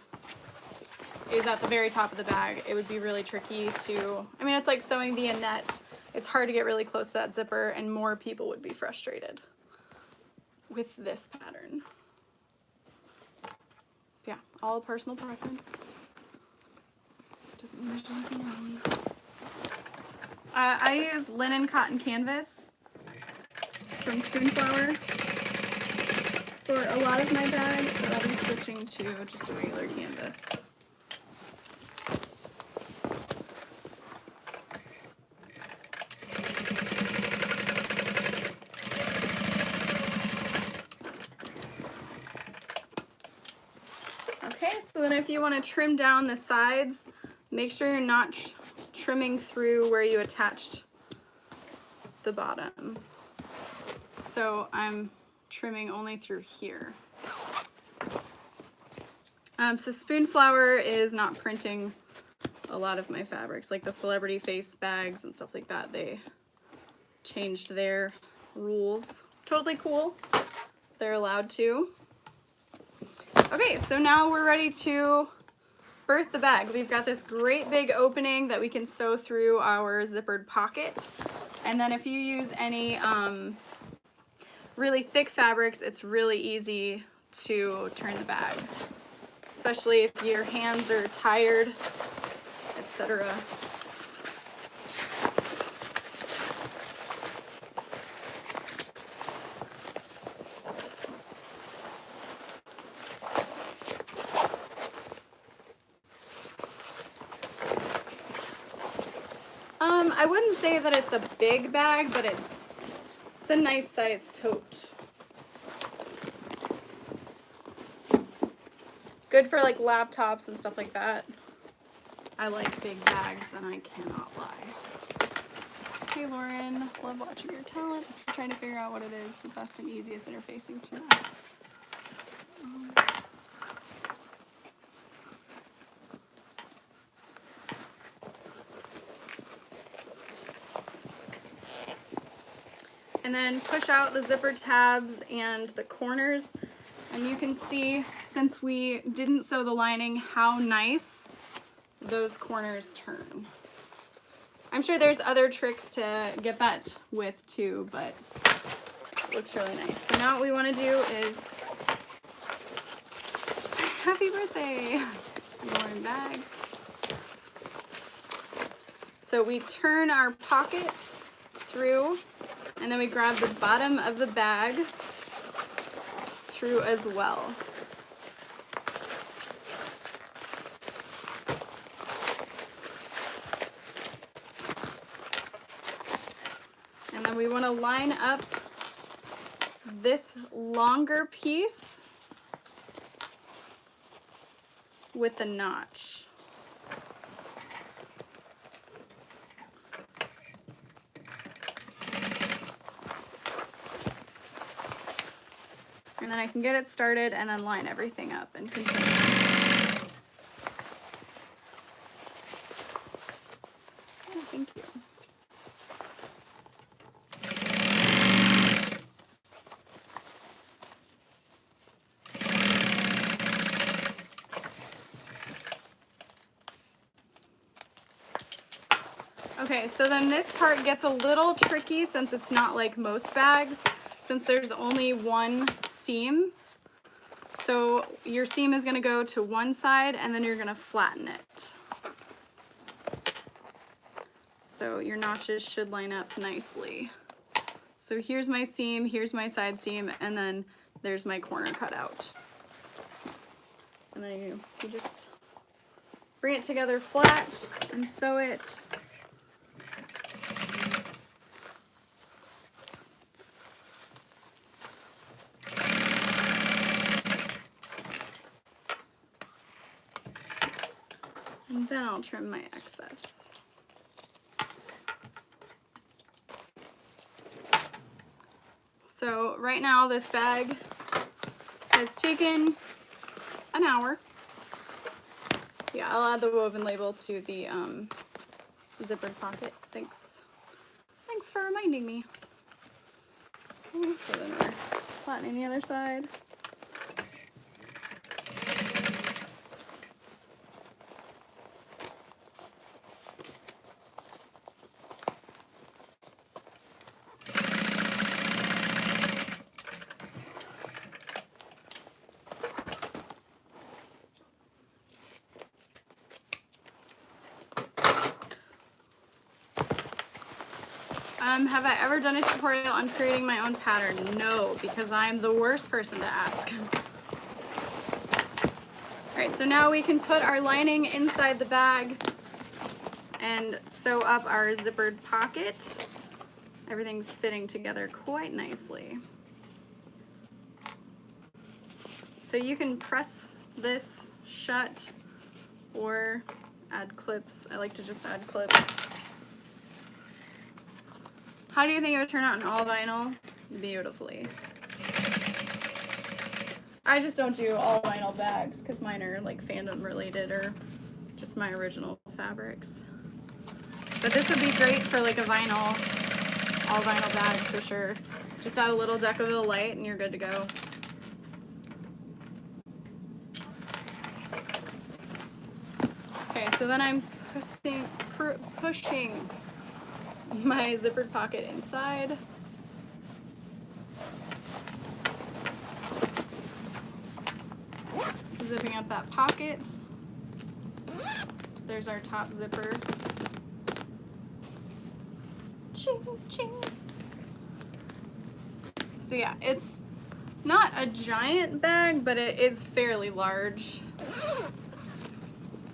is at the very top of the bag, it would be really tricky to, I mean, it's like sewing the Annette. It's hard to get really close to that zipper, and more people would be frustrated with this pattern. Yeah, all personal preference. Doesn't mean there's anything wrong. I use linen cotton canvas from Spoonflower for a lot of my bags, but I'll be switching to just a regular canvas. So then if you want to trim down the sides, make sure you're not trimming through where you attached the bottom. So I'm trimming only through here. So Spoonflower is not printing a lot of my fabrics, like the celebrity face bags and stuff like that. They changed their rules. Totally cool. They're allowed to. Okay, so now we're ready to birth the bag. We've got this great big opening that we can sew through our zippered pocket. And then if you use any really thick fabrics, it's really easy to turn the bag, especially if your hands are tired, etc. I wouldn't say that it's a big bag, but it's a nice sized tote. Good for like laptops and stuff like that. I like big bags and I cannot lie. Hey Lauren, love watching your talents. I'm trying to figure out what it is, the best and easiest interfacing tonight. And then push out the zipper tabs and the corners. And you can see, since we didn't sew the lining, how nice those corners turn. I'm sure there's other tricks to get that width too, but it looks really nice. So now what we want to do is, happy birthday, Lauren bag. So we turn our pocket through, and then we grab the bottom of the bag through as well. And then we want to line up this longer piece with the notch. And then I can get it started and then line everything up and continue. Oh, thank you. Okay, so then this part gets a little tricky since it's not like most bags, since there's only one seam. So your seam is going to go to one side and then you're going to flatten it. So your notches should line up nicely. So here's my seam, here's my side seam, and then there's my corner cutout. And then you just bring it together flat and sew it. And then I'll trim my excess. So right now this bag has taken an hour. Yeah, I'll add the woven label to the zippered pocket. Thanks. Thanks for reminding me. Okay, so then we're flattening the other side. Have I ever done a tutorial on creating my own pattern? No, because I'm the worst person to ask. Alright, so now we can put our lining inside the bag and sew up our zippered pocket. Everything's fitting together quite nicely. So you can press this shut or add clips. I like to just add clips. How do you think it would turn out in all vinyl? Beautifully. I just don't do all vinyl bags because mine are like fandom related or just my original fabrics. But this would be great for like a vinyl, all vinyl bag for sure. Just add a little deck of the light and you're good to go. Okay, so then I'm pushing my zippered pocket inside. zipping up that pocket. There's our top zipper. Ching, ching. So yeah, it's not a giant bag, but it is fairly large.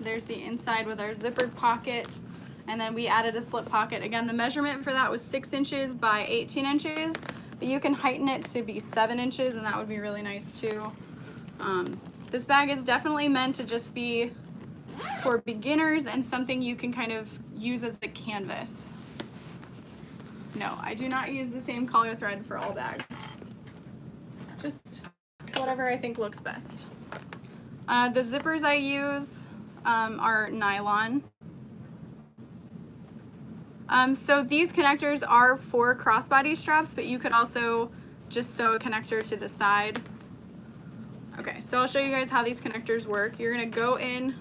There's the inside with our zippered pocket, and then we added a slip pocket. Again, the measurement for that was 6 inches by 18 inches, but you can heighten it to be 7 inches, and that would be really nice too. This bag is definitely meant to just be for beginners and something you can kind of use as a canvas. No, I do not use the same color thread for all bags. Just whatever I think looks best. The zippers I use are nylon. So these connectors are for crossbody straps, but you could also just sew a connector to the side. Okay, so I'll show you guys how these connectors work. You're gonna go in,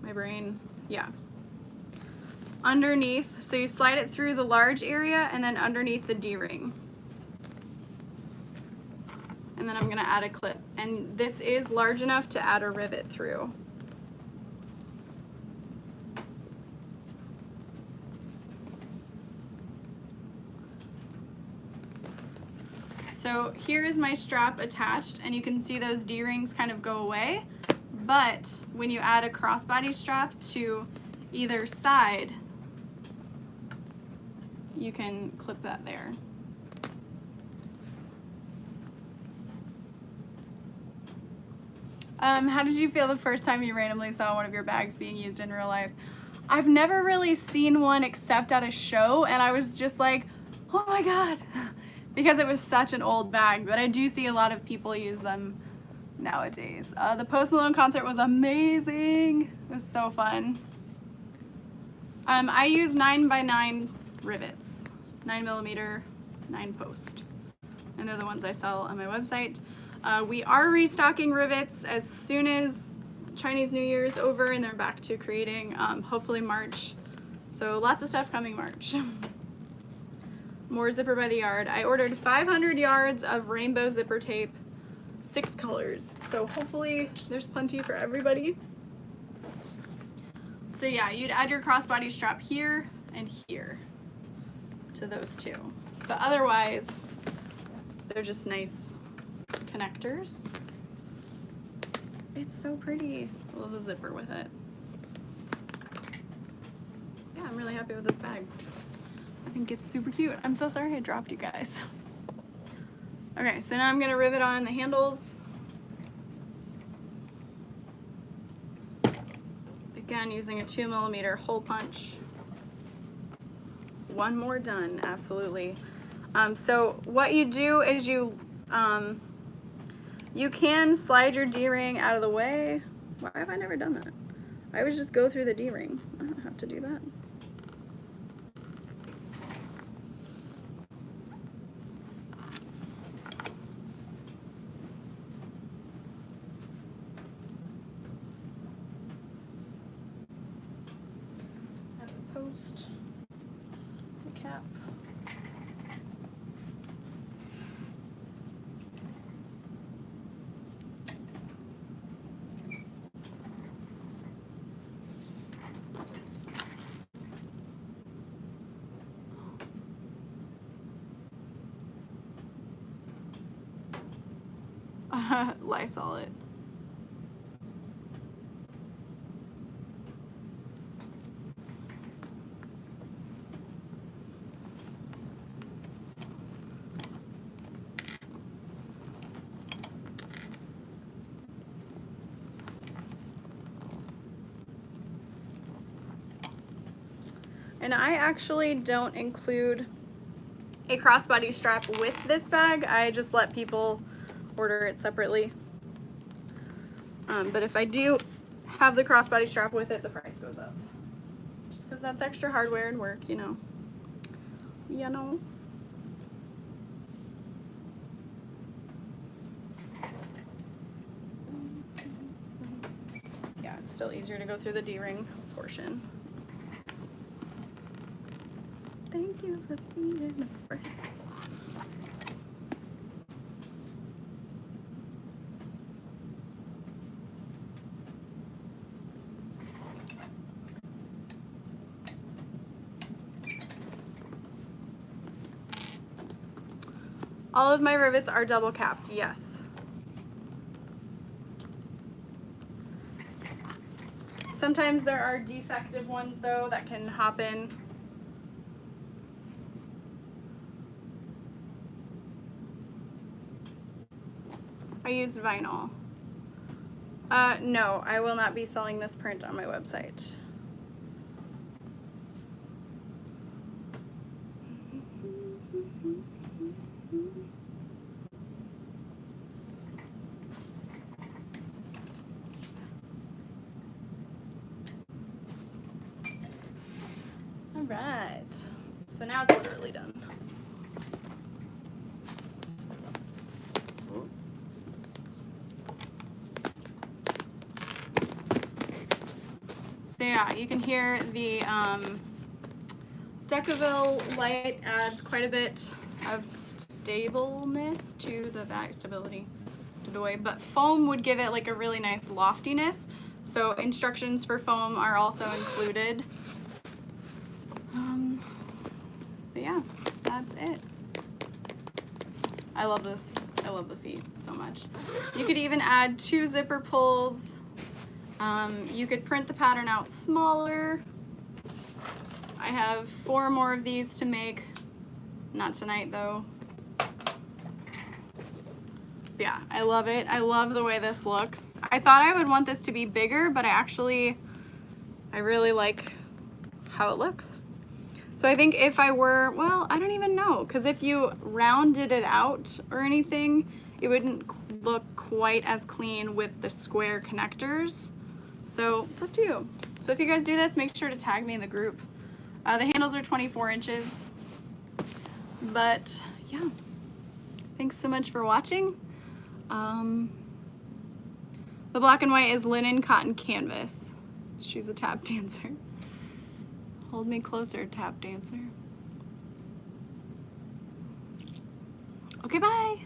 my brain, yeah, underneath. So you slide it through the large area and then underneath the D-ring. And then I'm gonna add a clip. And this is large enough to add a rivet through. So here is my strap attached, and you can see those D-rings kind of go away. But when you add a crossbody strap to either side, you can clip that there. How did you feel the first time you randomly saw one of your bags being used in real life? I've never really seen one except at a show, and I was just like, oh my God, because it was such an old bag, but I do see a lot of people use them nowadays. The Post Malone concert was amazing. It was so fun. I use 9x9 rivets, 9mm, 9 post, and they're the ones I sell on my website. We are restocking rivets as soon as Chinese New Year is over and they're back to creating, hopefully March. So lots of stuff coming March. More zipper by the yard. I ordered 500 yards of rainbow zipper tape, 6 colors. So hopefully there's plenty for everybody. So yeah, you'd add your crossbody strap here and here to those two. But otherwise, they're just nice connectors. It's so pretty. I love the zipper with it. Yeah, I'm really happy with this bag. I think it's super cute. I'm so sorry I dropped you guys. Okay, so now I'm gonna rivet on the handles. Again, using a 2mm hole punch. One more done, absolutely. So what you do is you can slide your D-ring out of the way. Why have I never done that? I always just go through the D-ring. I don't have to do that. Have the post, the cap. Lysol it. And I actually don't include a crossbody strap with this bag. I just let people order it separately. But if I do have the crossbody strap with it, the price goes up. Just because that's extra hardware and work, you know. You know. Yeah, it's still easier to go through the D-ring portion. Thank you for being a friend. All of my rivets are double capped, yes. Sometimes there are defective ones though that can hop in. I used vinyl. No, I will not be selling this print on my website. All right, so now it's literally done. So yeah, you can hear the Decaville light adds quite a bit of stableness to the bag, stability to the way, but foam would give it like a really nice loftiness. So instructions for foam are also included. But yeah, that's it. I love this. I love the feet so much. You could even add 2 zipper pulls. You could print the pattern out smaller. I have 4 more of these to make. Not tonight though. Yeah, I love it. I love the way this looks. I thought I would want this to be bigger, but I really like how it looks. So I think if I were, well, I don't even know, because if you rounded it out or anything, it wouldn't look quite as clean with the square connectors. So it's up to you. So if you guys do this, make sure to tag me in the group. The handles are 24 inches. But yeah, thanks so much for watching. The black and white is linen cotton canvas. She's a tap dancer. Hold me closer, tap dancer. Okay, bye.